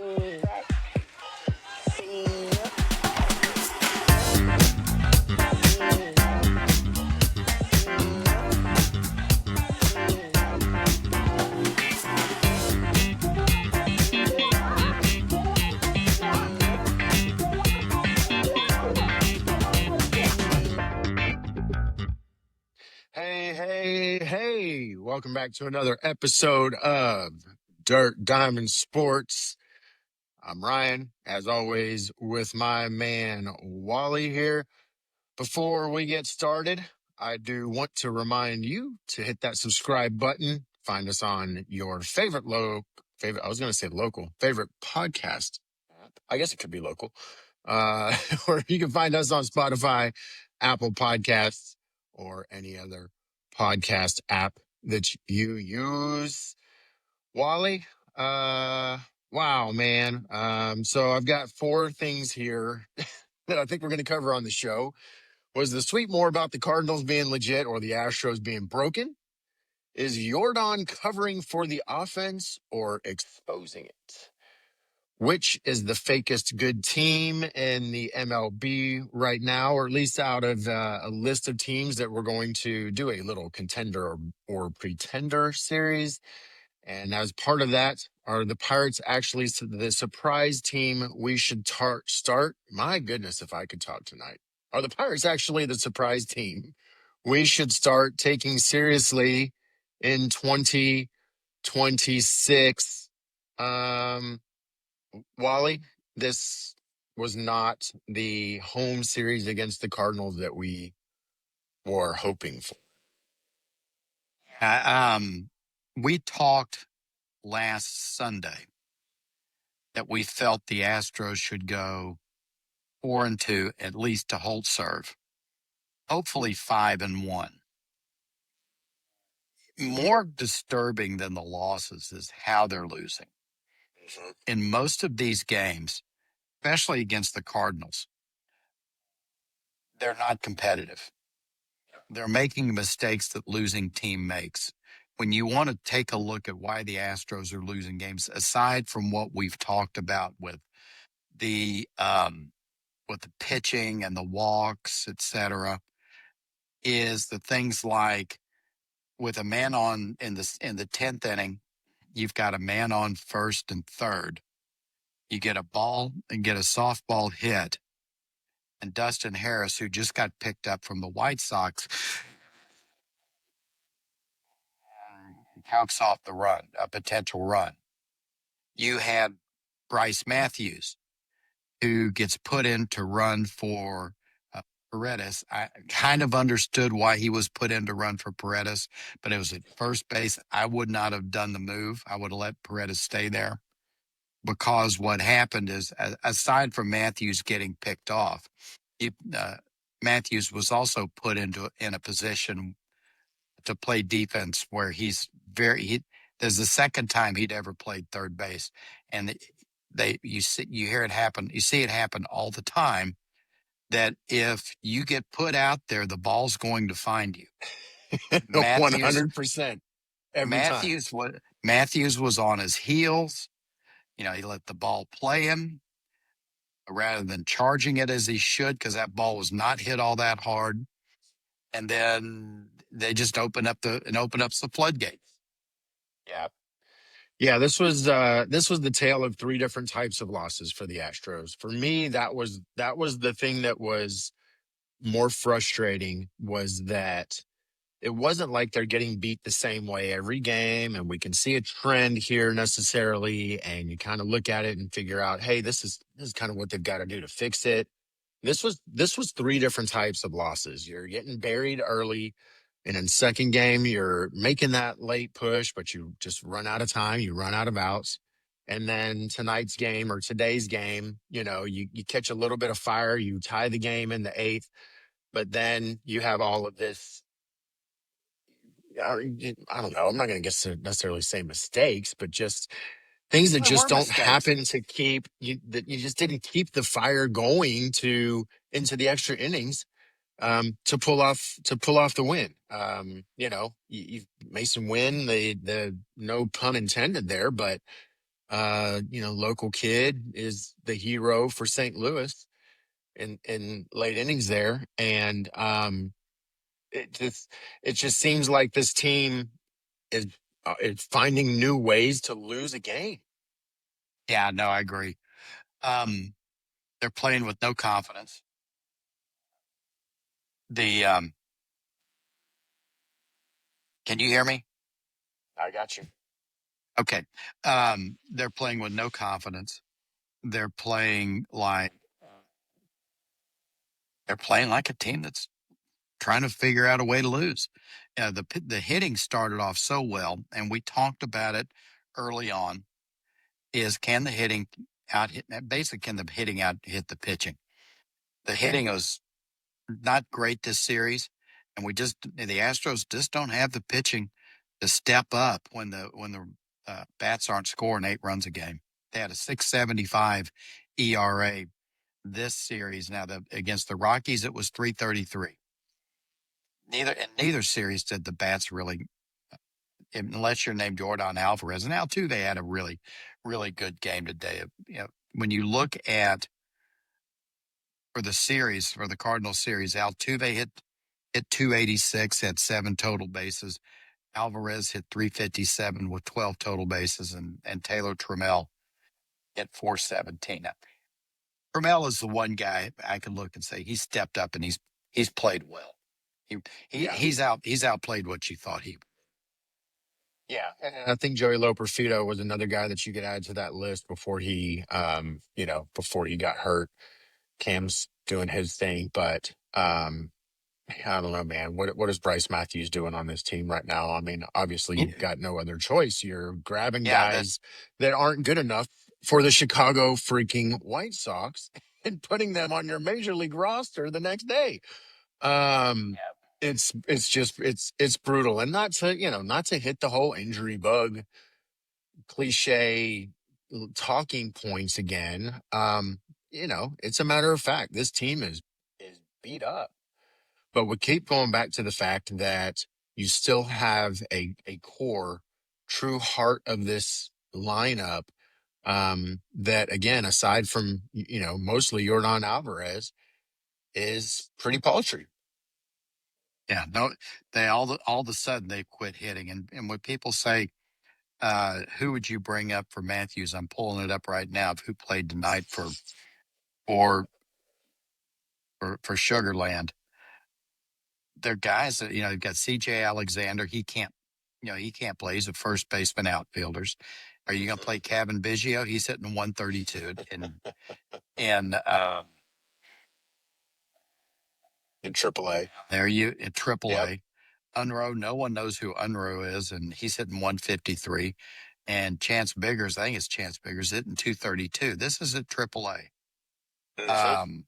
Hey, welcome back to another episode of Dirt Diamond Sports. I'm Ryan, as always, with my man Wally here. Before we get started, I do want to remind you to hit that subscribe button. Find us on your favorite favorite podcast app. I guess it could be local. Or you can find us on Spotify, Apple Podcasts, or any other podcast app that you use. Wally, wow, man. So I've got four things here that I think we're going to cover on the show. Was the tweet more about the Cardinals being legit or the Astros being broken? Is Jordan covering for the offense or exposing it? Which is the fakest good team in the MLB right now, or at least out of a list of teams that we're going to do a little contender or pretender series? And as part of that, are the Pirates actually the surprise team we should start? My goodness, if I could talk tonight. Are the Pirates actually the surprise team we should start taking seriously in 2026? Wally, this was not the home series against the Cardinals that we were hoping for. We talked last Sunday that we felt the Astros should go 4-2, at least to hold serve. Hopefully 5-1. More disturbing than the losses is how they're losing. In most of these games, especially against the Cardinals, they're not competitive. They're making mistakes that losing team makes. When you want to take a look at why the Astros are losing games, aside from what we've talked about with the pitching and the walks, etc., is the things like with a man on in the 10th inning, you've got a man on first and third. You get a ball and get a softball hit, and Dustin Harris, who just got picked up from the White Sox, counts off the run, a potential run. You had Bryce Matthews, who gets put in to run for Paredes. I kind of understood why he was put in to run for Paredes, but it was at first base. I would not have done the move. I would have let Paredes stay there, because what happened is, aside from Matthews getting picked off, Matthews was also put in a position to play defense where there's the second time he'd ever played third base, and you hear it happen. You see it happen all the time, that if you get put out there, the ball's going to find you. 100%. Matthews was on his heels. He let the ball play him rather than charging it as he should, because that ball was not hit all that hard. And then they just open up the floodgates. Yeah, this was the tale of three different types of losses for the Astros. For me, that was the thing that was more frustrating, was that it wasn't like they're getting beat the same way every game, and we can see a trend here necessarily, and you kind of look at it and figure out, hey, this is kind of what they've got to do to fix it. This was three different types of losses. You're getting buried early, and in second game, you're making that late push, but you just run out of time. You run out of outs. And then today's game, you catch a little bit of fire. You tie the game in the eighth, but then you have all of this. I don't know. I'm not going to necessarily say mistakes, but just things that just don't happen to keep you. That you just didn't keep the fire going into the extra innings to pull off the win. You Mason Wynn, the no pun intended there, but local kid is the hero for St. Louis in late innings there. And it just it just seems like this team is finding new ways to lose a game. Yeah, no, I agree. Um, they're playing with no confidence. The Can you hear me? I got you. Okay. They're playing with no confidence. They're playing like they're playing like a team that's trying to figure out a way to lose. The hitting started off so well, and we talked about it early on. Is can the hitting out hit? Basically, can the hitting out hit the pitching? The hitting was not great this series, and the Astros just don't have the pitching to step up when the bats aren't scoring 8 runs a game. They had a 6.75 ERA this series. Now against the Rockies, it was 3.33. Neither series did the bats really, unless you're named Jordan Alvarez. And Altuve, they had a really, really good game today. When you look at for the Cardinals series, Altuve hit 286, had 7 total bases. Alvarez hit 357 with 12 total bases, and Taylor Trammell hit 417. Now, Trammell is the one guy I can look and say he stepped up and he's played well. He, Yeah. he's outplayed what you thought he. Yeah, and I think Joey Loperfido was another guy that you could add to that list before before he got hurt. Cam's doing his thing, but I don't know, man. What is Bryce Matthews doing on this team right now? I mean, obviously you've got no other choice. You're grabbing Yeah, guys that aren't good enough for the Chicago freaking White Sox and putting them on your major league roster the next day. Um, it's brutal, and not to hit the whole injury bug cliche talking points again. It's a matter of fact. This team is beat up, but we keep going back to the fact that you still have a core, true heart of this lineup. That again, aside from mostly Jordan Alvarez, is pretty paltry. yeah. No, all of a sudden they quit hitting, and when people say, who would you bring up for Matthews? I'm pulling it up right now of who played tonight for for Sugarland. They're guys that you've got C.J. Alexander. He can't play. He's a first baseman outfielders. Are you going to play Kevin Biggio? He's hitting 132 in In AAA. there you in Triple Yep. A. Unruh, no one knows who Unruh is, and he's hitting 153. And Chance Biggers, I think it's Chance Biggers, hitting 232. This is at Triple A. Mhm.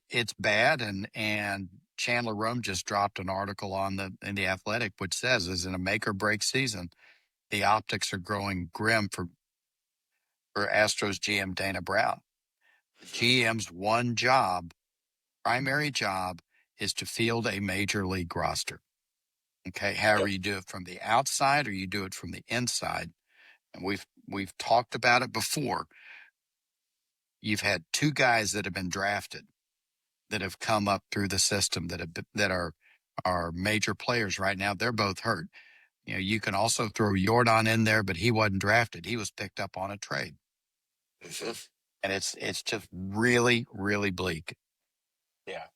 It's bad, and Chandler Rome just dropped an article in the Athletic which says, is in a make or break season, the optics are growing grim for Astros GM Dana Brown. The GM's primary job, is to field a major league roster. Okay, however Yep. you do it from the outside or you do it from the inside, and we've talked about it before. You've had 2 guys that have been drafted that have come up through the system that are major players right now. They're both hurt. You can also throw Jordan in there, but he wasn't drafted. He was picked up on a trade, Mhm. and it's just really, really bleak. Yeah.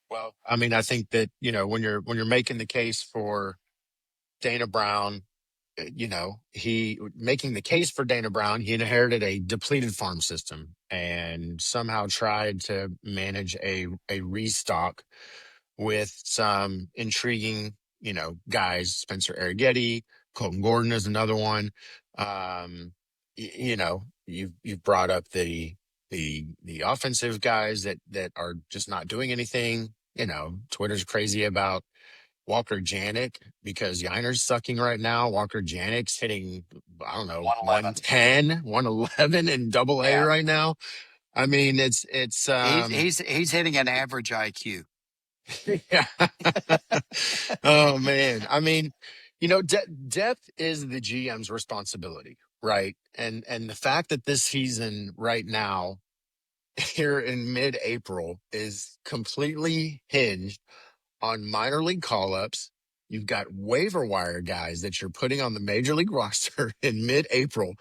Well, I mean, I think that when you're making the case for Dana Brown, he making the case for Dana Brown, he inherited a depleted farm system and somehow tried to manage a restock with some intriguing, guys. Spencer Arrighetti, Colton Gordon is another one. You've brought up the offensive guys that are just not doing anything. Twitter's crazy about Walker Janik because Yiner's sucking right now. Walker Janik's hitting, I don't know, 111. 110, 111 in double A Yeah, right now. I mean, it's he's hitting an average IQ. yeah. Oh man. I mean, Depth is the GM's responsibility, right? And the fact that this season right now, here in mid-April, is completely hinged on minor league call-ups. You've got waiver wire guys that you're putting on the major league roster in mid-April.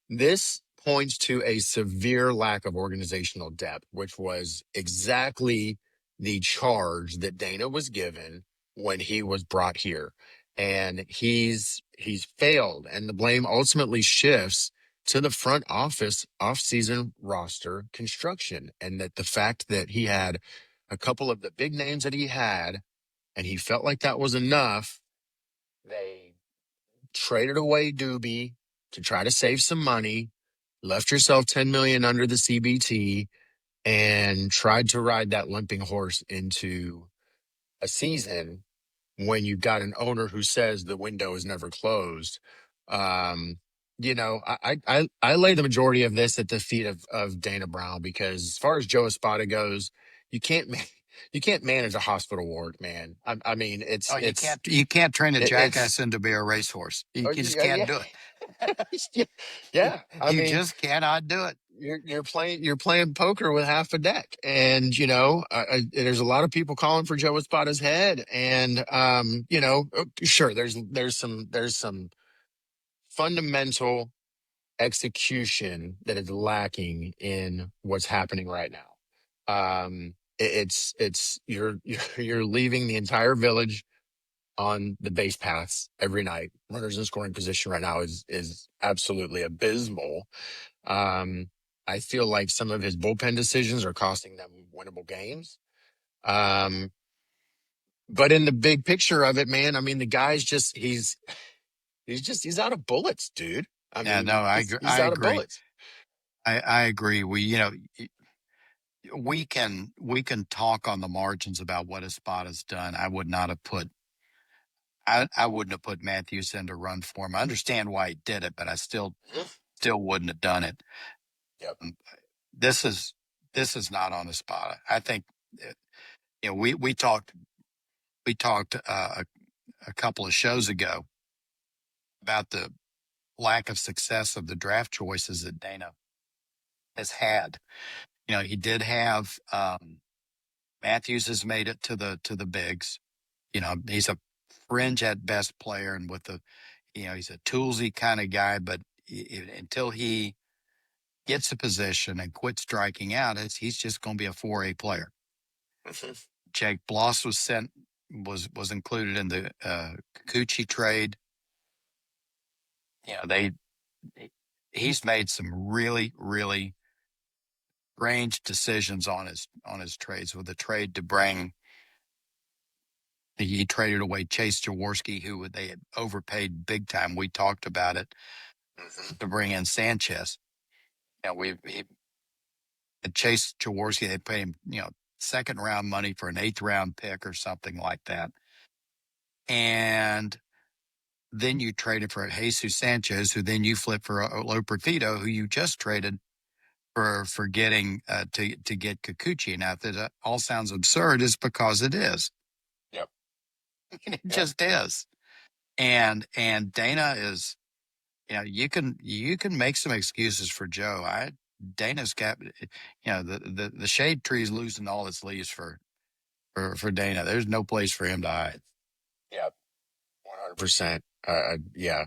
This points to a severe lack of organizational depth, which was exactly the charge that Dana was given when he was brought here. And he's failed, and the blame ultimately shifts to the front office off-season roster construction. And that the fact that he had a couple of the big names that he had, and he felt like that was enough, they traded away Doobie to try to save some money, left yourself 10 million under the CBT, and tried to ride that limping horse into a season when you've got an owner who says the window is never closed. Um, I lay the majority of this at the feet of Dana Brown, because as far as Joe Espada goes, you can't you can't manage a hospital ward, man. I mean, Oh, you can't train a it's jackass into be a racehorse. You just yeah, can't yeah. do it. Yeah. I You mean, just cannot do it. you're playing poker with half a deck, and there's a lot of people calling for Joe Espada's head, and sure, there's some fundamental execution that is lacking in what's happening right now. It's you're leaving the entire village on the base paths every night. Runners in scoring position right now is absolutely abysmal. Um, I feel like some of his bullpen decisions are costing them winnable games. Um, but in the big picture of it, man, I mean, the guy's just he's out of bullets, dude. I Yeah, no, mean, he's I out of agree. bullets. I agree. We can talk on the margins about what Espada's done. I would not have put I wouldn't have put Matthews in to run for him. I understand why he did it, but I Mhm. still wouldn't have done it. Yep. Um, This is this is not on Espada. I think we talked a couple of shows ago about the lack of success of the draft choices that Dana has had. He did have Matthews has made it to the bigs. He's a fringe at best player, and he's a toolsy kind of guy. But until he gets a position and quits striking out, he's just going to be a 4A player. Mhm. Jake Bloss was included in the Kikuchi trade. They he's made some really really strange decisions on his trades. With the trade to bring, he traded away Chase Jaworski, who they had overpaid big time. We talked about it, Mhm. to bring in Sanchez. Chase Jaworski, they paid him, second round money for an eighth round pick or something like that. And then you traded for Jesus Sanchez, who then you flip for Loperfido, who you just traded for getting to get Kikuchi. Now, if that all sounds absurd, it's because it is. Yep. It Yep. just is. And Dana is, you can make some excuses for Joe. Dana's got, the shade tree is losing all its leaves for Dana. There's no place for him to hide. Yep. 100%. Yeah,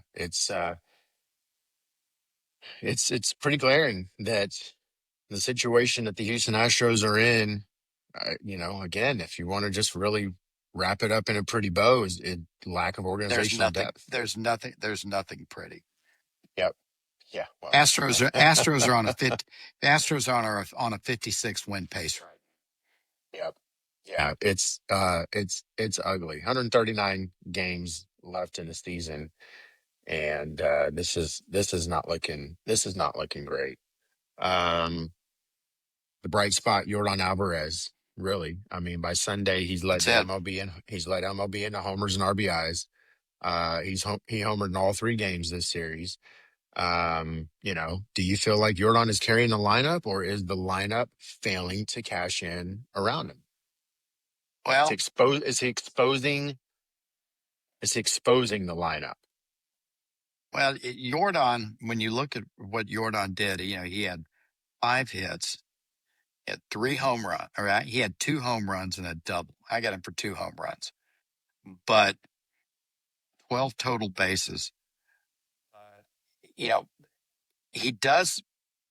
it's pretty glaring that the situation that the Houston Astros are in, again, if you want to just really wrap it up in a pretty bow, is lack of There's organizational nothing. depth. There's nothing pretty. Yep. Yeah. Well. Astros are on a fit. The Astros are on a 56 win pace right. Yep. Yeah. It's ugly. 139 games left in the season, and this is not looking great. Um, the bright spot, Jordan Alvarez. Really, I mean, by Sunday, That's it. he's led MLB in the homers and RBIs. He homered in all three games this series. Do you feel like Jordan is carrying the lineup, or is the lineup failing to cash in around him? Well, Is he It's exposing the lineup. Well, Jordan, when you look at what Jordan did, he had 5 hits, he had 3 home runs. All right, he had 2 home runs and a double. I got him for 2 home runs, but 12 total bases. Uh, you know, he does.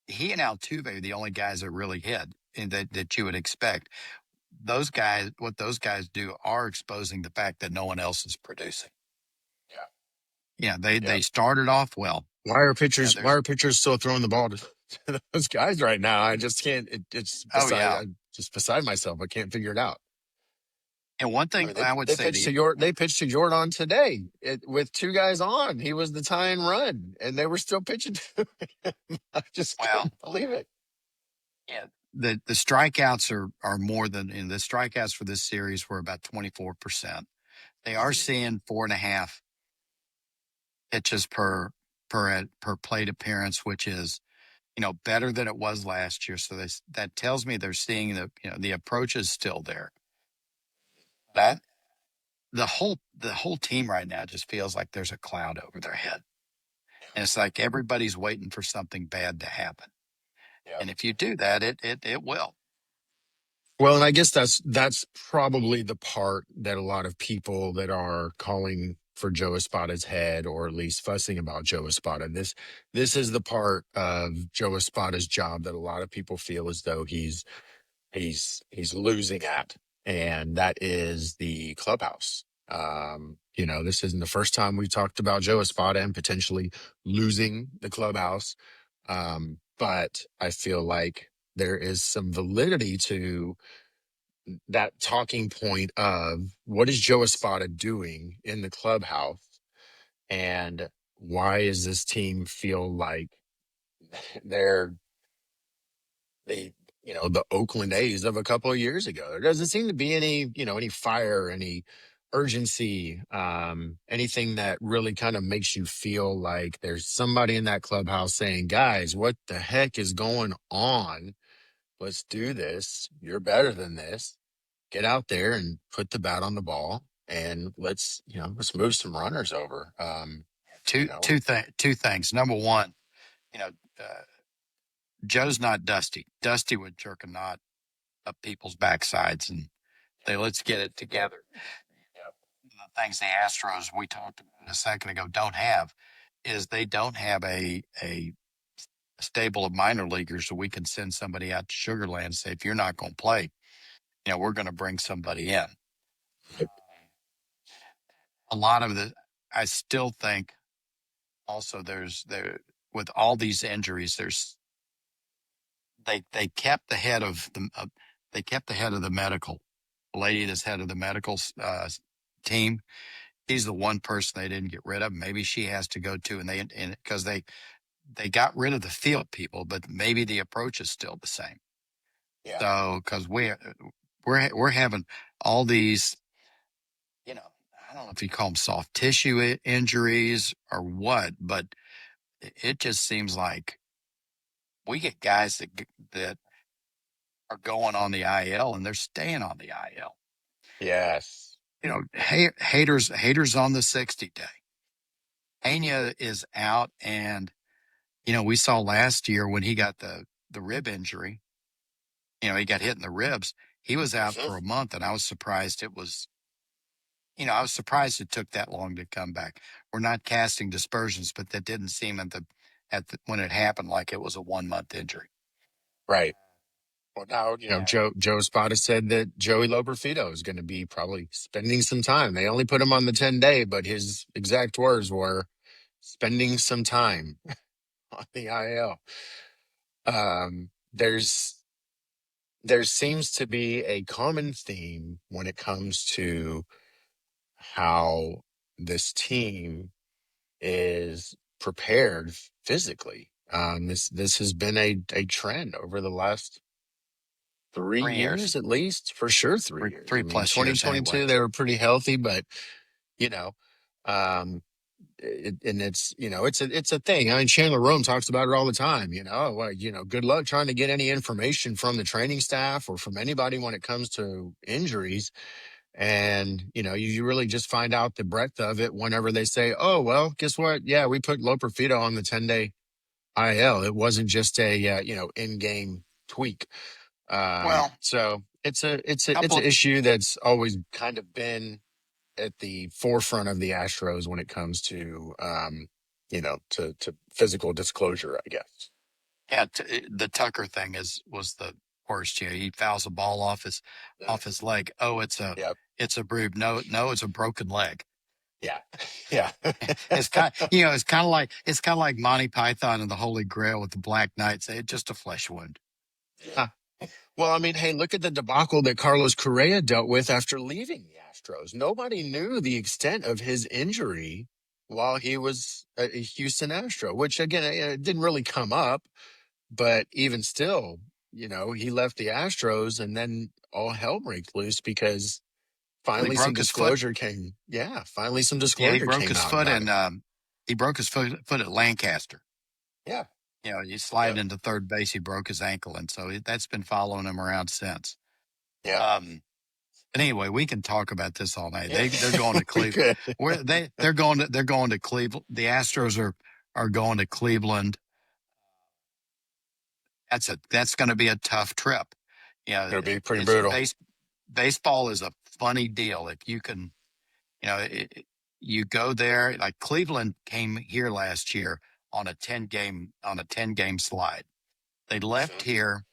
He and Altuve are the only guys that really hit, and that you would expect. Those guys, what those guys do, are exposing the fact that no one else is producing. Yeah. Yeah, Yeah. they started off well. Why are pitchers? Why There's are pitchers still throwing the ball to those guys right now? I just can't. It's oh beside. yeah, I'm just beside myself. I can't figure it out. and one I thing mean, I would they say pitched the to your they pitched to Jordan today with 2 guys on. He was the tying run, and they were still pitching to him. I just well, couldn't believe it. yeah, the strikeouts are more than in the strikeouts for this series were about 24%. They are Mhm. seeing 4.5 pitches per plate appearance, which is better than it was last year. So that tells me they're seeing the approach is still there. That the whole team right now just feels like there's a cloud over their head, and it's like everybody's waiting for something bad to happen. Yeah. And if you do that, it will. Well, and I guess that's probably the part that a lot of people that are calling for Joe Espada's head, or at least fussing about Joe Espada. This is the part of Joe Espada's job that a lot of people feel as though he's losing at, and that is the clubhouse. This isn't the first time we talked about Joe Espada and potentially losing the clubhouse. But I feel like there is some validity to that talking point of what is Joe Espada doing in the clubhouse, and why is this team feel like they're the the Oakland A's of a couple of years ago. There doesn't seem to be any fire, any urgency, anything that really kind of makes you feel like there's somebody in that clubhouse saying, guys, what the heck is going on? Let's do this. You're better than this. Get out there and put the bat on the ball, and let's move some runners over. You know, Two things. Number one, you know, uh, Joe's not Dusty. Dusty would jerk a knot up people's backsides and say, "Let's get it together." yeah, The things the Astros we talked about a second ago don't have is they don't have a stable of minor leaguers so we can send somebody out to Sugarland and say, if you're not going to play, we're going to bring somebody in. A lot of I still think also there with all these injuries, they kept the head of the medical lady that's head of the medical team. She's the one person they didn't get rid of. Maybe she has to go too, and because they got rid of the field people, but maybe the approach is still the same. yeah, So because we're having all these, I don't know if you call them soft tissue injuries or what, but it just seems like we get guys that are going on the IL and they're staying on the IL. yes, Haters on the 60 day. Pena is out, and we saw last year when he got the rib injury. He got hit in the ribs. He was out Mhm. for a month, and I was surprised I was surprised it took that long to come back. We're not casting dispersions, but that didn't seem when it happened like it was a 1 month injury. Right. Well, now, Yeah. Joe Espada said that Joey Loperfido is going to be probably spending some time. They only put him on the 10-day, but his exact words were spending some time on the IL. There seems to be a common theme when it comes to how this team is prepared physically. This has been a trend over the last three 3 years, years at least, for sure 3 years. three I mean, plus years anyway. 2022 they were pretty healthy, but you know, um, and it's a thing. I mean, Chandler Rome talks about it all the time. Good luck trying to get any information from the training staff or from anybody when it comes to injuries. And, you really just find out the breadth of it whenever they say, oh, well, guess what? Yeah, we put Loperfido on the 10-day IL. It wasn't just a, in-game tweak. Well, So it's couple an issue that's always kind of been at the forefront of the Astros when it comes to, to physical disclosure, I guess. yeah, the Tucker thing was the worst. He fouls a ball Yeah. off his leg. Oh, Yep. it's a bruise. No, it's a broken leg. Yeah. Yeah. It's kind of like Monty Python and the Holy Grail with the Black Knights. It's just a flesh wound. Yeah. Well, I mean, hey, look at the debacle that Carlos Correa dealt with after leaving the Astros. Nobody knew the extent of his injury while he was a Houston Astro, which again, it didn't really come up, but even still, he left the Astros and then all hell breaks loose because Well, he finally some broke his foot. disclosure came. Yeah, finally some Yeah, he disclosure broke came his out foot about it. and he broke his foot at Lancaster. Yeah. You slide Yep. into third base, he broke his ankle, and so that's been following him around since. Yep. Um, but anyway, we can talk about this all night. Yeah. They're going to We Cleveland. could. They're going to Cleveland. The Astros are going to Cleveland. That's going to be a tough trip. It'll be pretty It's brutal. baseball is a funny deal. If you can, you go there. Like Cleveland came here last year on a 10 game slide. They left Mhm. here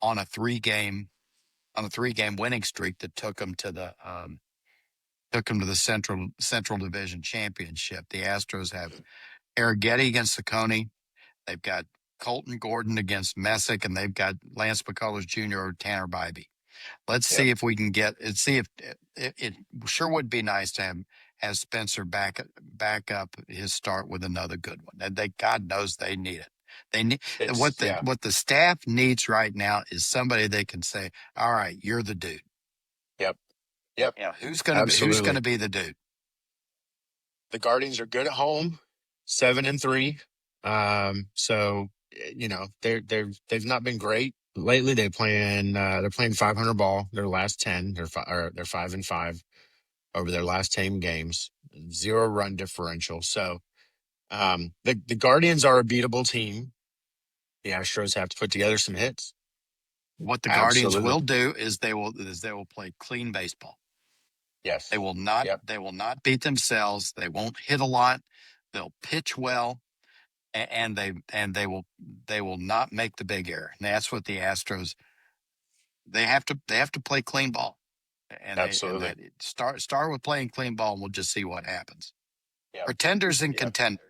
on a 3 game winning streak that took them to the Central Division Championship. The Astros have Arrighetti against Saccone. They've got Colton Gordon against Messick, and they've got Lance McCullers Jr. or Tanner Bybee. Let's Yep. see if we can see if it sure would be nice to have Spencer back up his start with another good one. And God knows they need it. They need Yeah. what the staff needs right now is somebody they can say, "All right, you're the dude." Yep. Yep. Who's Absolutely. gonna be the dude? The Guardians are good at home, 7-3. So they've not been great lately. They're playing 500 ball. Their last 10, they're 5-5 over their last 10 games. 0 run differential. So the Guardians are a beatable team. The Astros have to put together some hits. What the Guardians Absolutely. will do is they will play clean baseball. Yes. Yep. They will not beat themselves. They won't hit a lot. They'll pitch well, and they will not make the big error. And that's what the Astros they have to play clean ball, and Absolutely. that start with playing clean ball, and we'll just see what happens. Yep. Pretenders and Yep. contenders.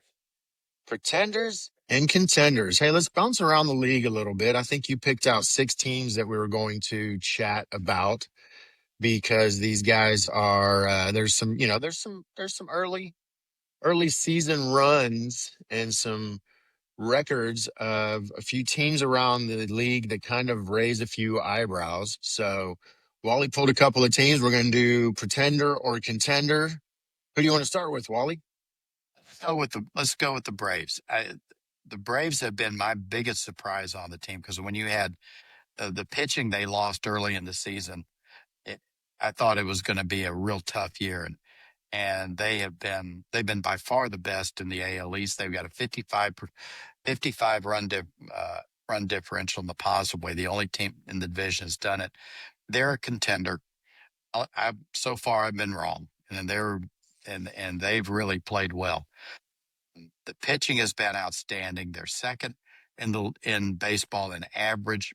Pretenders and contenders. Hey, let's bounce around the league a little bit. I think you picked out 6 teams that we were going to chat about because these guys are there's some early season runs and some records of a few teams around the league that kind of raise a few eyebrows. So Wally pulled a couple of teams. We're going to do pretender or contender. Who do you want to start with, Wally? Let's go with the Braves. The Braves have been my biggest surprise on the team because when you had the pitching they lost early in the season, it, I thought it was going to be a real tough year, and they've been by far the best in the AL East. They've got a 55 run differential in the positive way. The only team in the division has done it. They're a contender. So far I've been wrong, and they've really played well. The pitching has been outstanding. They're second in baseball in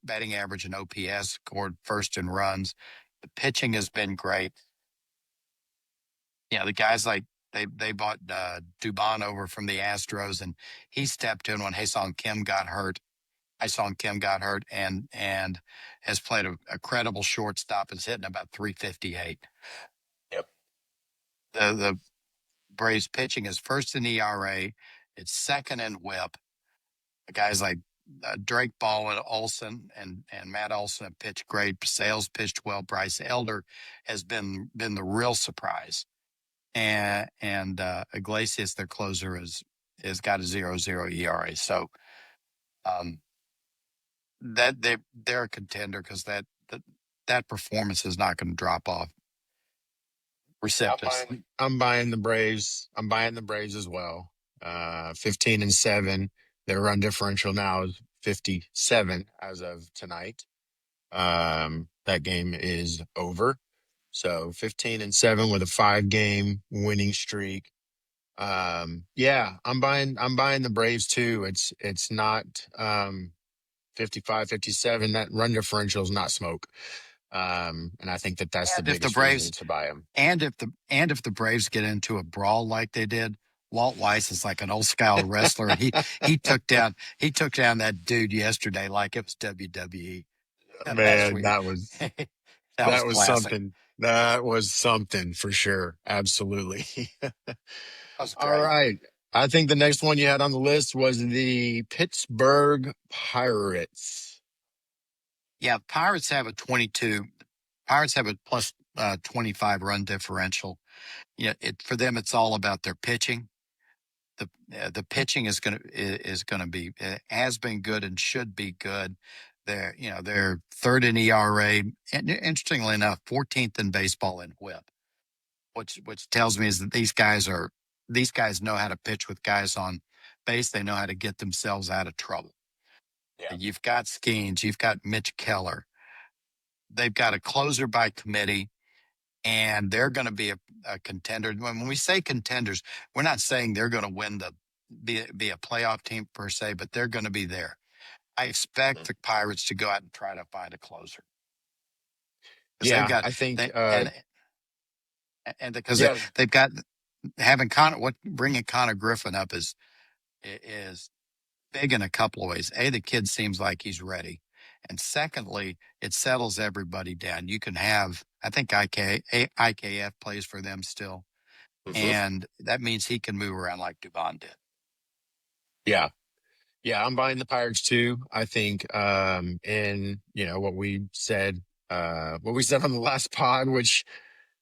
batting average and OPS, scored first in runs. The pitching has been great. The guys like they bought Dubon over from the Astros, and he stepped in when Ha-Seong Kim got hurt. Ha-Seong Kim got hurt and has played a credible shortstop. Is hitting about 358. Yep. The Braves pitching is first in ERA. It's second in WHIP. Guys like Drake Baldwin, Olson, and Matt Olson have pitched great. Sales pitched well. Bryce Elder has been the real surprise, and Iglesias, their closer, has got a 0.0 ERA. So um, they're a contender because that performance is not going to drop off. precipitous. I'm buying the Braves. I'm buying the Braves as well. 15-7. Their run differential now is 57 as of tonight. That game is over. So 15-7 with a 5-game winning streak. Yeah, I'm buying the Braves too. It's not 55, 57. That run differential is not smoke. And I think that that's the And if the biggest reason Braves to buy them. and if the Braves get into a brawl like they did, Walt Weiss is like an old style wrestler. He took down that dude yesterday like it was WWE. Last Man, week. that was That was that was classic. something. That was something for sure. Absolutely. That was All great. right. I think the next one you had on the list was the Pittsburgh Pirates. Yeah, Pirates have a plus 25 run differential. Yeah, for them it's all about their pitching. The pitching is going to be has been good and should be good. They're third in ERA, and interestingly enough, 14th in baseball in WHIP, which tells me is that these guys know how to pitch with guys on base. They know how to get themselves out of trouble. Yeah. You've got Skeens, you've got Mitch Keller. They've got a closer by committee, and they're going to be a contender. When we say contenders, we're not saying they're going to be a playoff team per se, but they're going to be there. I expect Mhm. the Pirates to go out and try to find a closer because they've Yeah, got I think they and because yeah, they've got having bringing Connor Griffin up is big in a couple of ways. A, the kid seems like he's ready. And secondly, it settles everybody down. You can have, I think IKF plays for them still. mhm. And that means he can move around like Dubon did. Yeah. Yeah, I'm buying the Pirates too. I think in, what we said on the last pod, which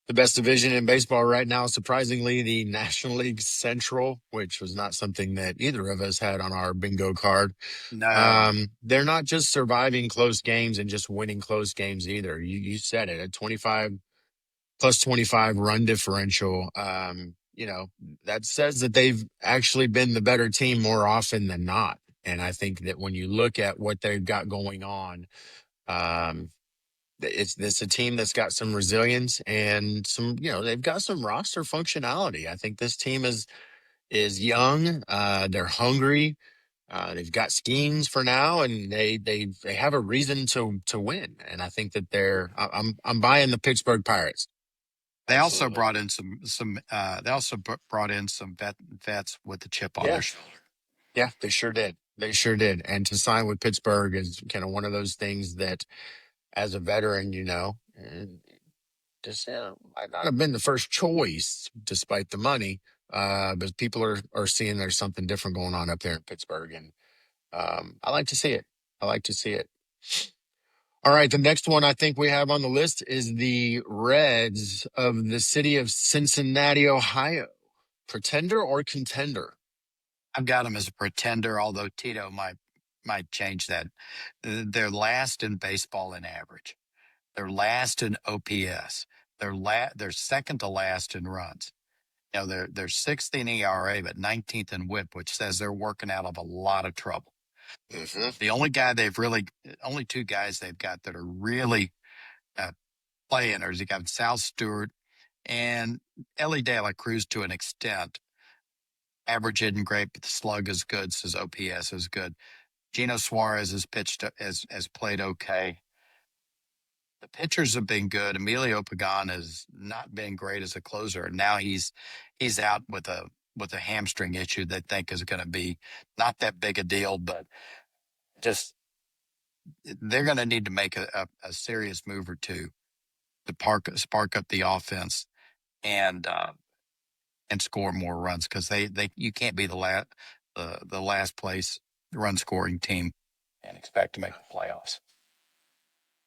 the best division in baseball right now, surprisingly, the National League Central, which was not something that either of us had on our bingo card. No, They're not just surviving close games and just winning close games either. You said it, a 25 plus 25 run differential. That says that they've actually been the better team more often than not. And I think that when you look at what they've got going on, um, it's a team that's got some resilience and they've got some roster functionality. I think this team is young. They're hungry. They've got schemes for now, and they have a reason to win. And I think that I'm buying the Pittsburgh Pirates. they also Absolutely. brought in some vets with the chip on Yeah. their shoulder. Yeah, they sure did. They sure did. And to sign with Pittsburgh is kind of one of those things that, as a veteran, just might not have been the first choice despite the money. But people are seeing there's something different going on up there in Pittsburgh, and I like to see it. I like to see it. All right, the next one I think we have on the list is the Reds of the city of Cincinnati, Ohio. Pretender or contender? I've got them as a pretender, although Tito might change that. They're last in baseball in average. They're last in OPS. They're second to last in runs. They're sixth in ERA, but 19th in WHIP, which says they're working out of a lot of trouble. Hmm. Only two guys they've got that are really uh, playing are you got Sal Stewart and Ellie De La Cruz to an extent. Average isn't great, but the slug is good, so his OPS is good. Gino Suarez has played okay. The pitchers have been good. Emilio Pagan has not been great as a closer, and now he's out with a hamstring issue they think is going to be not that big a deal, but just they're going to need to make a serious move or two to spark up the offense and and score more runs because they you can't be the last place run scoring team and expect to make the playoffs.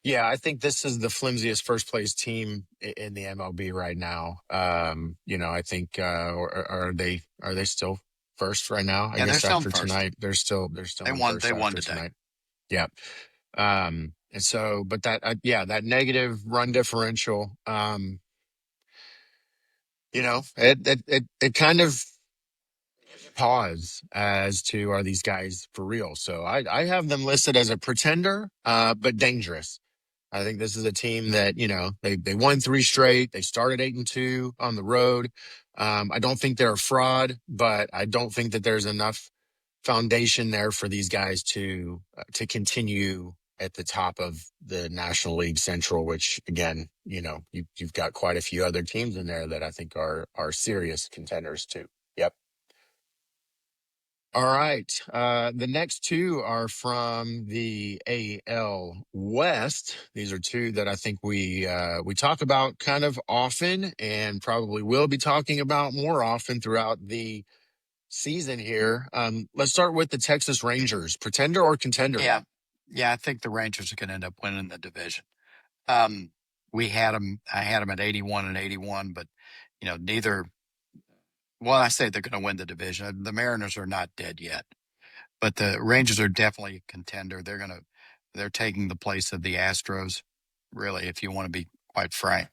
Yeah, I think this is the flimsiest first place team in the MLB right now. I think are they still first right now? I Yeah, they're guess still after first. tonight, they're still They in won. first They won after today. tonight. Yeah. And so, but that negative run differential. it kind of pause as to, are these guys for real? So I have them listed as a pretender, but dangerous. I think this is a team that, they won three straight. They started 8-2 on the road. I don't think they're a fraud, but I don't think that there's enough foundation there for these guys to continue at the top of the National League Central, which again, you've got quite a few other teams in there that I think are serious contenders too. Yep. All right. The next two are from the AL West. These are two that I think we talk about kind of often, and probably will be talking about more often throughout the season here. Let's start with the Texas Rangers. Pretender or contender? Yeah. Yeah. I think the Rangers are going to end up winning the division. Um, I had them at 81 and 81, but, neither. Well, I say they're going to win the division. The Mariners are not dead yet, but the Rangers are definitely a contender. They're taking the place of the Astros, really, if you want to be quite frank.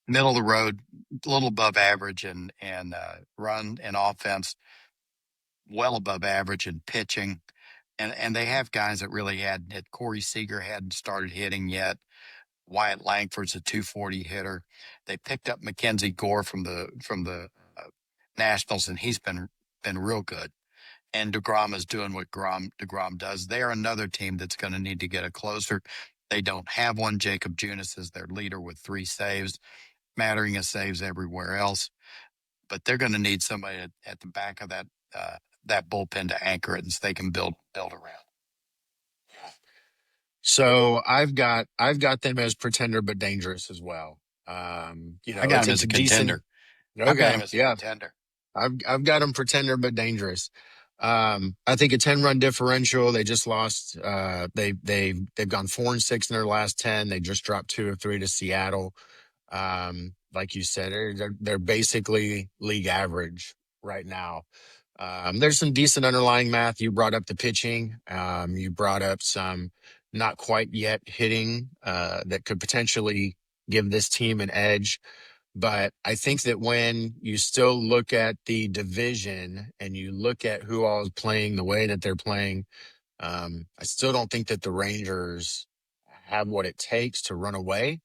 Middle of the road, a little above average and run and offense, well above average in pitching. And they have guys that really hadn't hit. Corey Seager hadn't started hitting yet. Wyatt Langford's a 240 hitter. They picked up Mackenzie Gore from the Nationals, and he's been real good. And DeGrom is doing what DeGrom does. They're another team that's going to need to get a closer. They don't have one. Jacob Junis is their leader with 3 saves. Mattering has saves everywhere else, but they're going to need somebody at the back of that bullpen to anchor it, and so they can build around. So I've got them as pretender but dangerous as well. I got It's him a as a decent. contender. I've got Okay, him as a yeah, contender. I've got them pretender but dangerous. I think a 10-run differential. They just lost. They've gone 4-6 in their last 10. They just dropped 2 of 3 to Seattle. Like you said, they're basically league average right now. There's some decent underlying math. You brought up the pitching. You brought up some not quite yet hitting that could potentially give this team an edge. But I think that when you still look at the division and you look at who all is playing the way that they're playing, I still don't think that the Rangers have what it takes to run away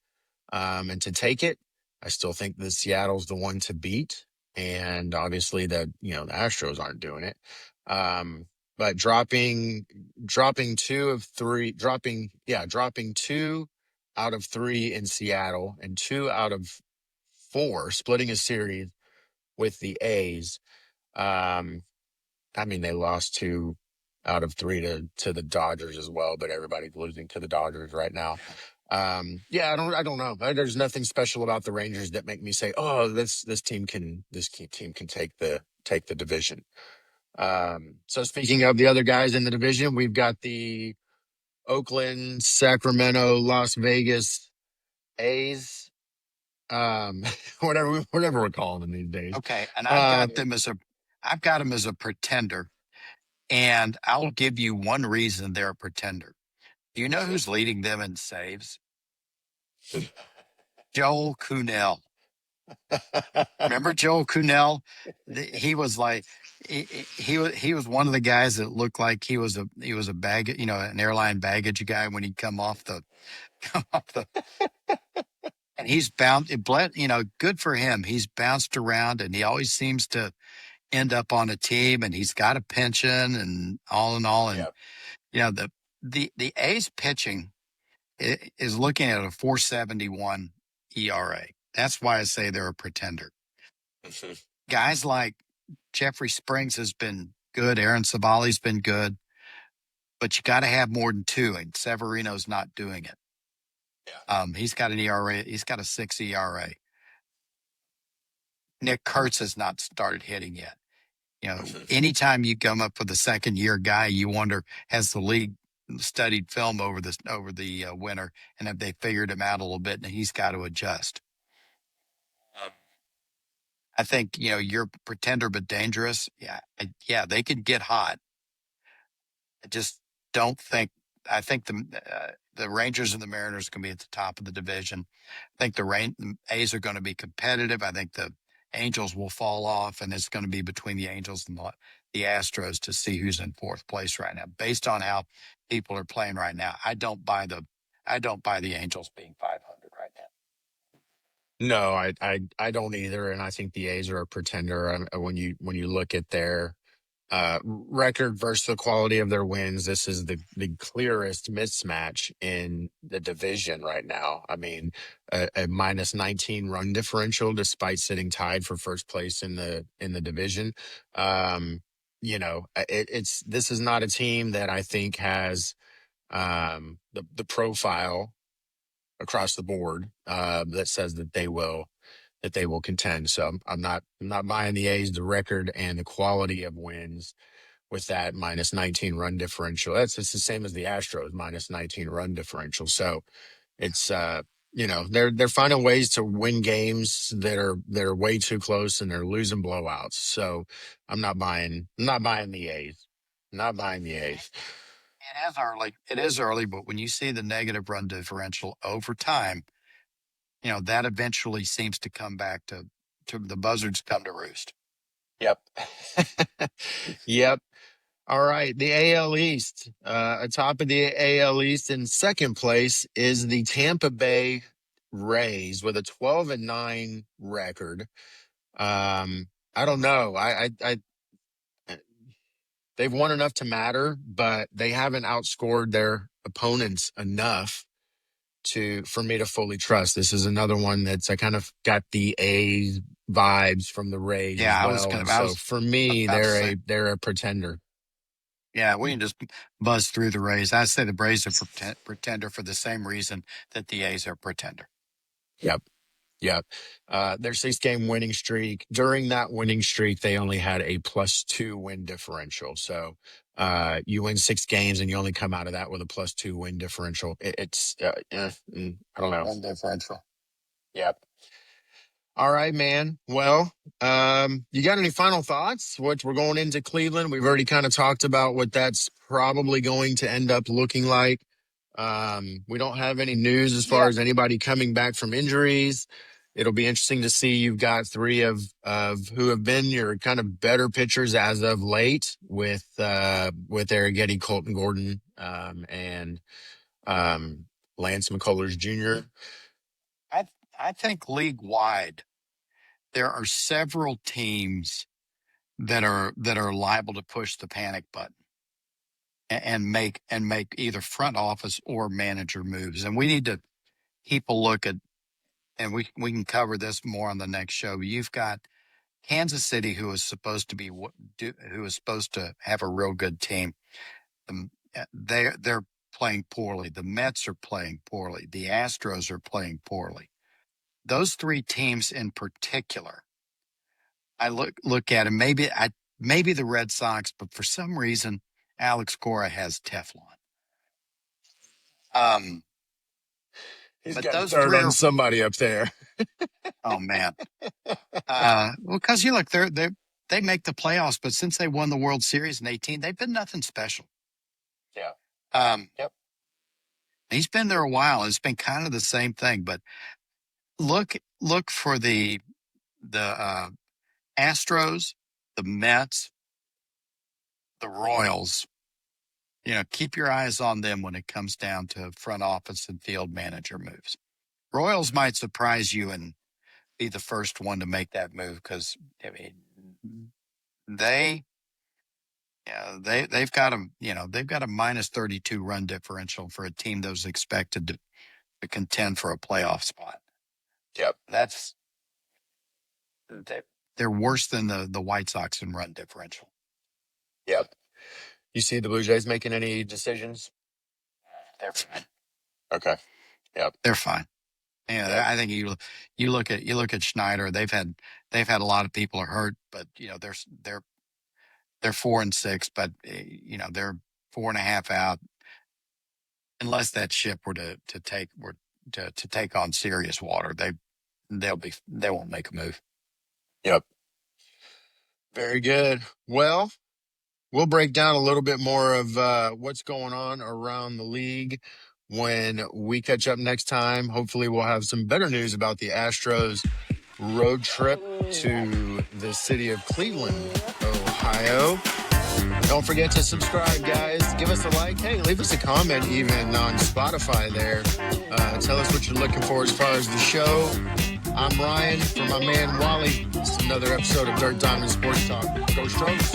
and to take it. I still think that Seattle's the one to beat, and obviously the Astros aren't doing it. But dropping 2 of 3, dropping 2 out of 3 in Seattle and 2 out of 4, splitting a series with the A's. I mean, they lost 2 out of 3 to the Dodgers as well, but everybody's losing to the Dodgers right now. Yeah, I don't know. There's nothing special about the Rangers that make me say, oh, this team can take the division. So speaking of the other guys in the division, we've got the Oakland, Sacramento, Las Vegas A's. Um, whatever we're calling them these days. Okay, and Uh, I've got them as a pretender, and I'll give you one reason they're a pretender. Do you know who's leading them in saves? Joel Kuhnel. Remember Joel Kuhnel? He was like he was one of the guys that looked like he was a bag, an airline baggage guy when he'd come off the come off the and he's bounced it bled, good for him. He's bounced around and he always seems to end up on a team and he's got a pension and all in all. And yeah. the A's pitching is looking at a 4.71 ERA. That's why I say they're a pretender. Guys like Jeffrey Springs has been good. Aaron Savali's been good, but you got to have more than 2, and Severino's not doing it. He's got an ERA. He's got a 6 ERA. Nick Kurtz has not started hitting yet. Anytime you come up with a second-year guy, you wonder, has the league studied film over the winter, and have they figured him out a little bit? And he's got to adjust. I think you're pretender but dangerous. Yeah, yeah, they could get hot. I just don't think I think the Rangers and the Mariners are going to be at the top of the division. I think the A's are going to be competitive. I think the Angels will fall off, and it's going to be between the Angels and the Astros to see who's in fourth place right now. Based on how people are playing right now, I don't buy the Angels being 500 right now. No, I don't either, and I think the A's are a pretender. When you look at their record versus the quality of their wins, this is the clearest mismatch in the division right now. I mean, a minus 19 run differential despite sitting tied for first place in the division. It's this is not a team that I think has the profile across the board that says that they will contend. So I'm not buying the A's, the record and the quality of wins with that minus 19 run differential. It's the same as the Astros minus 19 run differential. So it's they're finding ways to win games that are way too close, and they're losing blowouts. So I'm not buying the A's. Not buying the A's. It is early. It is early, but when you see the negative run differential over time, that eventually seems to come back to the buzzards come to roost. Yep. Yep. All right. The AL East. Atop of the AL East in second place is the Tampa Bay Rays with a 12-9 record. I don't know. They've won enough to matter, but they haven't outscored their opponents enough for me to fully trust. This is another one that's I kind of got the A's vibes from the Rays as Yeah, well. And I so was for me, about to say, they're a pretender. yeah, we can just buzz through the Rays. I say the Rays are pretender for the same reason that the A's are pretender. Yep. Yep. Their 6 game winning streak. During that winning streak, they only had a +2 win differential. So you win 6 games and you only come out of that with a +2 win differential. I don't know. Run differential. Yep. All right, man. Well, you got any final thoughts? What we're going into Cleveland. We've already kind of talked about what that's probably going to end up looking like. We don't have any news as far Yeah. as anybody coming back from injuries. It'll be interesting to see. You've got 3 of who have been your kind of better pitchers as of late with Arrighetti, Colton Gordon, and Lance McCullers Jr. I I think league wide there are several teams that are liable to push the panic button and make either front office or manager moves. And we need to keep a look at, and we can cover this more on the next show. You've got Kansas City, who is supposed to be who is supposed to have a real good team. They're playing poorly. The Mets are playing poorly. The Astros are playing poorly. Those 3 teams in particular, I look at them. Maybe the Red Sox, but for some reason, Alex Cora has Teflon. Um, He's but got those third three on are, somebody up there. oh man. Well, because you look, they make the playoffs, but since they won the World Series in 18, they've been nothing special. Yeah. Um, Yep. he's been there a while. It's been kind of the same thing, but look for the Astros, the Mets, the Royals. Keep your eyes on them when it comes down to front office and field manager moves. Royals might surprise you and be the first one to make that move because I mean they they've got a minus 32 run differential for a team that was expected to contend for a playoff spot. Yep. That's they, they're worse than the White Sox in run differential. Yep. You see the Blue Jays making any decisions? They're fine. Okay. Yep. They're fine. Yeah, Yep. I think you look at Schneider. They've had a lot of people are hurt, but they're 4-6, but they're 4.5 out. Unless that ship were to take on serious water, they won't make a move. Yep. Very good. Well, we'll break down a little bit more of what's going on around the league when we catch up next time. Hopefully, we'll have some better news about the Astros road trip to the city of Cleveland, Ohio. Don't forget to subscribe, guys. Give us a like. Hey, leave us a comment even on Spotify there. Tell us what you're looking for as far as the show. I'm Ryan for my man Wally. This is another episode of Dirt Diamond Sports Talk. Go Strokes.